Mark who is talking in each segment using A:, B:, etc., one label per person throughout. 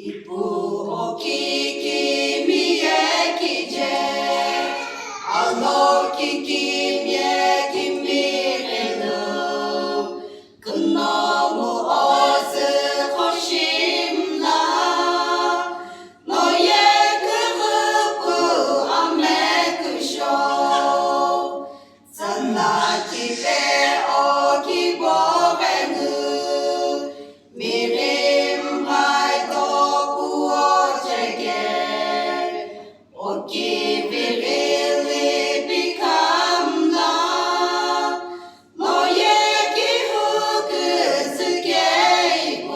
A: 一步お聞き見えきじあの聞き見えき見れるくのむおすほしんなのえくふくあめくしょさなきべおきぼれぬみりんはいとくおちげおきびりりびかんなのえきふくすけいぶ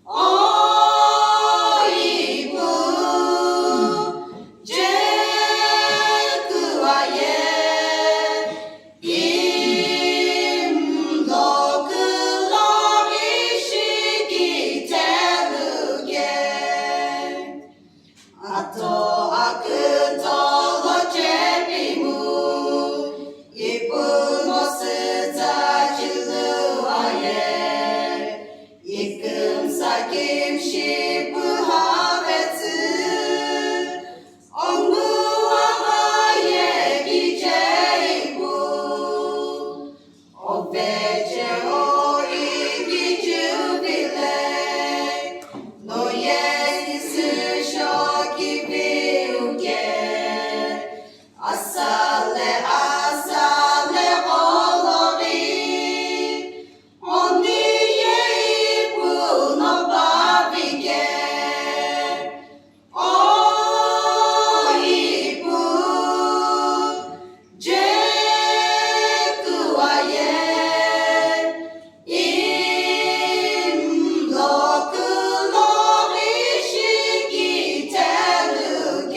A: おいぶじくわえいんどくのりしきてるげあとあくとろちえびむいぶのすざじるわえいくんさきんしぶはべつおんぐははえきじえいぶおべちおいきじゅびれのえにすしょきびうけあされほろりおにえいぶのばびけおいぶじくわえいんどくのりしきてるげ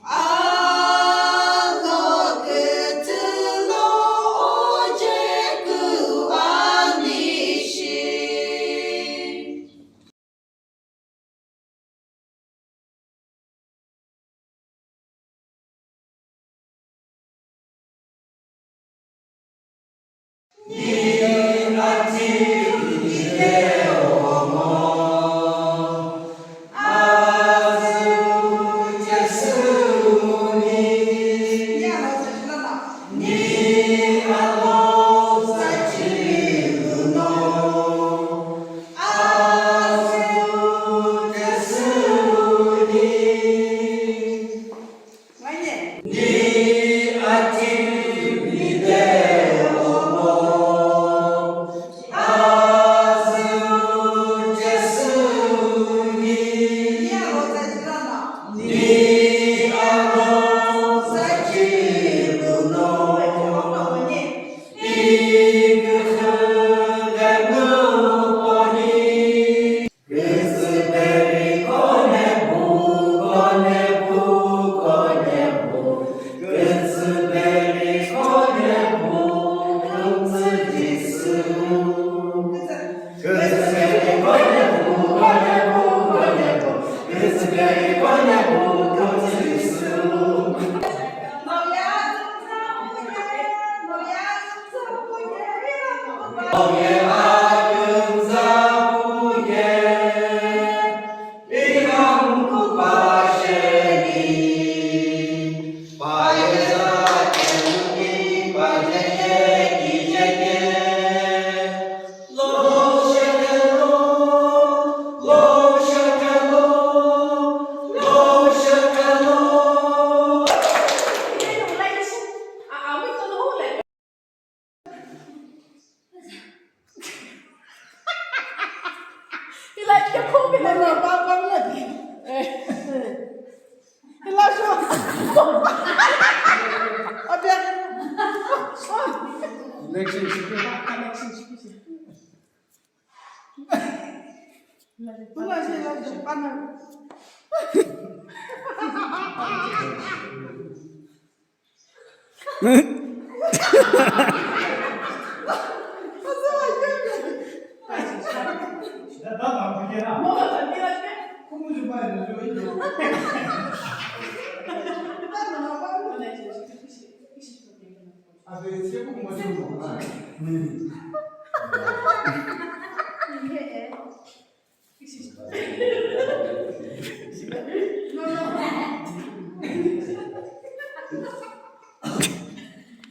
A: あのくつのおじくわにし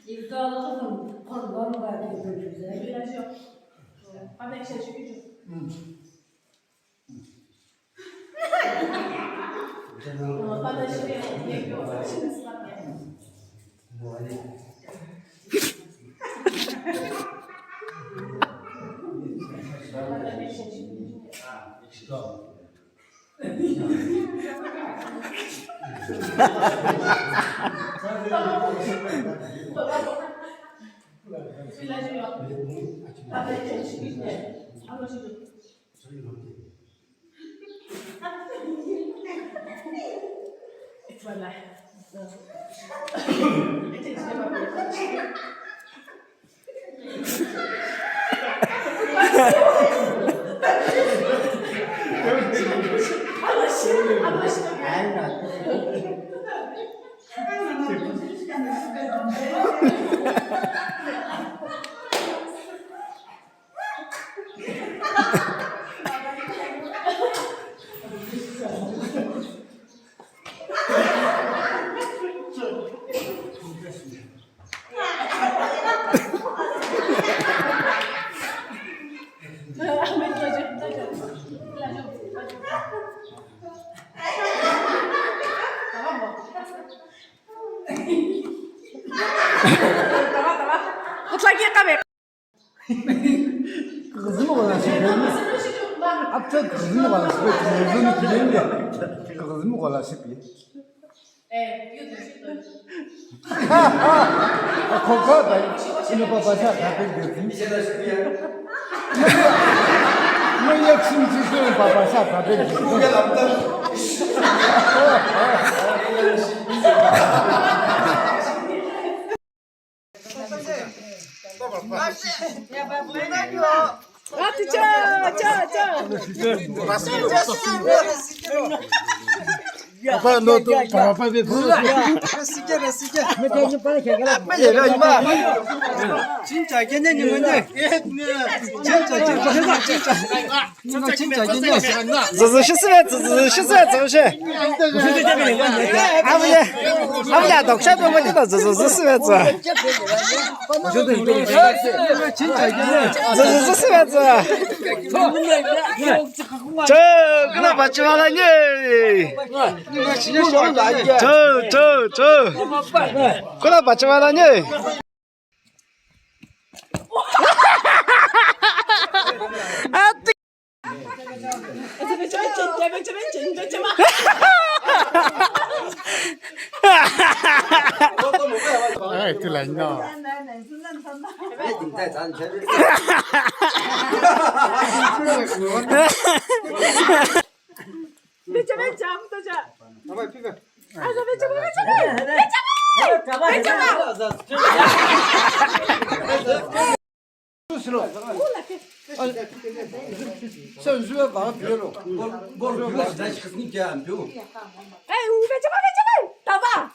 B: İftarlı kızım, kurban verdi bize.
C: Biraz yok. Hadi ekşi çıkıyor. Hadi şuraya yapıyor. Şimdi ıslak ya. Hadi ekşi çıkıyor. İlacı yok. Hadi ekşi çıkıyor. Anlaşıldı. Vallahi. Ahmet ilacı. Tamam mı? Tamam. Mutlaka yıkamayın.
D: Kızım olan şey. Hatta kızım olan şey. Kızım kimin de. Kızım olan şey.
C: Yudum.
D: Koka da ini babası kapı götürdü.
A: Bir şey de çıkıyor.
D: Ne yaksın sizin babası kapı götürdü.
A: Bu gel aptal.
C: Hadi ça.
D: Papa no tu papa de furu. Mete para que gala. Mete la ima. 진짜 걔네는 뭔데? 진짜.
E: 这是十四万，这是十四万，是不是？俺们家都看到我知道，这是十四万子，
D: 我觉得你진짜 걔네.
E: 这是十四万子。这跟他把吃完了你，走，跟他把吃完了你。啊对。
D: 哎，对了，你知道吗？
A: 顶在咱前面。
D: sen şuraya bak bir yere.
A: Bol sen kızını gel diyor.
C: Tamam.